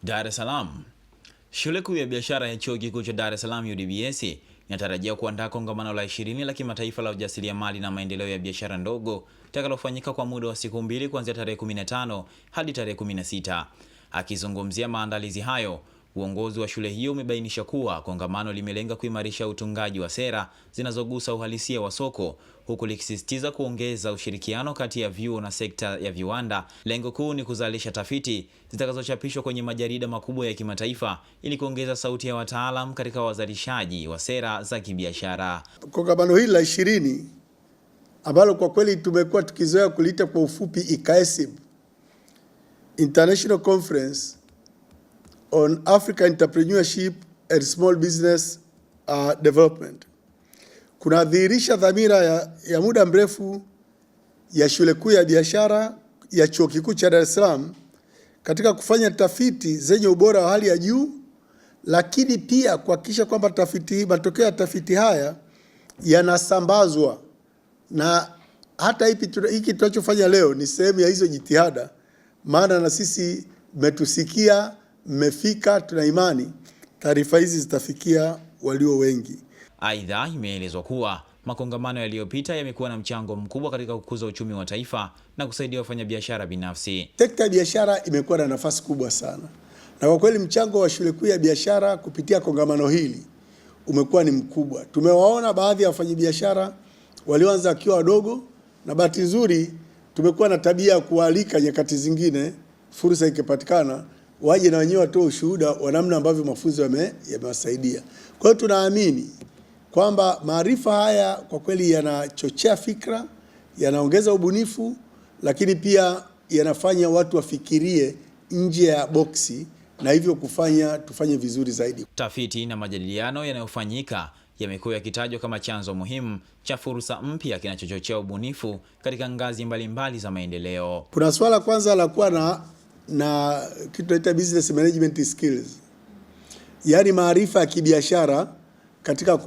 Dar es Salaam. Shule kuu ya biashara ya Chuo Kikuu cha Dar es Salaam UDBS inatarajia kuandaa kongamano la 20 la kimataifa la ujasiriamali na maendeleo ya biashara ndogo litakalofanyika kwa muda wa siku 2 kuanzia tarehe 15 hadi tarehe 16. Akizungumzia maandalizi hayo, uongozi wa shule hiyo umebainisha kuwa kongamano limelenga kuimarisha utungaji wa sera zinazogusa uhalisia wa soko, huku likisisitiza kuongeza ushirikiano kati ya vyuo na sekta ya viwanda. Lengo kuu ni kuzalisha tafiti zitakazochapishwa kwenye majarida makubwa ya kimataifa ili kuongeza sauti ya wataalam katika wazalishaji wa sera za kibiashara. Kongamano hili la 20 ambalo kwa kweli tumekuwa tukizoea kuliita kwa ufupi ICASIB, International Conference on African Entrepreneurship and Small Business Development, kunadhihirisha dhamira ya muda mrefu ya shule kuu ya biashara ya Chuo Kikuu cha Dar es Salaam katika kufanya tafiti zenye ubora wa hali ya juu, lakini pia kuhakikisha kwamba matokeo ya tafiti haya yanasambazwa, na hata hiki tunachofanya leo ni sehemu ya hizo jitihada, maana na sisi mmetusikia, mmefika, tuna imani taarifa hizi zitafikia walio wengi. Aidha, imeelezwa kuwa makongamano yaliyopita yamekuwa na mchango mkubwa katika kukuza uchumi wa taifa na kusaidia wafanyabiashara binafsi. Sekta ya biashara imekuwa na nafasi kubwa sana, na kwa kweli mchango wa shule kuu ya biashara kupitia kongamano hili umekuwa ni mkubwa. Tumewaona baadhi ya wafanyabiashara walioanza wakiwa wadogo, na bahati nzuri tumekuwa na tabia ya kualika nyakati zingine, fursa ikipatikana, waje na wenyewe watoe ushuhuda wa namna ambavyo mafunzo yamewasaidia. Kwa hiyo tunaamini kwamba maarifa haya kwa kweli yanachochea fikra, yanaongeza ubunifu, lakini pia yanafanya watu wafikirie nje ya boksi, na hivyo tufanye vizuri zaidi. Tafiti na majadiliano yanayofanyika yamekuwa yakitajwa kama chanzo muhimu cha fursa mpya kinachochochea ubunifu katika ngazi mbalimbali za maendeleo. Kuna swala kwanza la kuwa na kitu tunaita business management skills, yaani maarifa ya kibiashara katika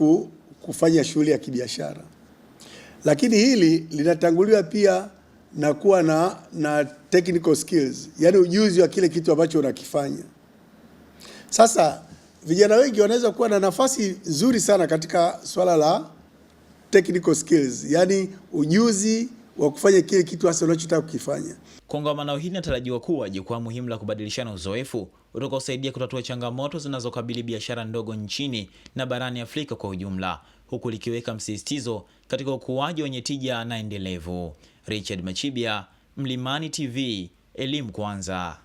kufanya shughuli ya kibiashara. Lakini hili linatanguliwa pia na kuwa na technical skills, yaani ujuzi wa kile kitu ambacho unakifanya. Sasa vijana wengi wanaweza kuwa na nafasi nzuri sana katika swala la technical skills, yaani ujuzi wa kufanya kile kitu hasa unachotaka kukifanya. Kongamano hili linatarajiwa kuwa jukwaa muhimu la kubadilishana uzoefu utakaosaidia kutatua changamoto zinazokabili biashara ndogo nchini na barani Afrika kwa ujumla, huku likiweka msisitizo katika ukuaji wenye tija na endelevu. Richard Machibia, Mlimani TV, elimu kwanza.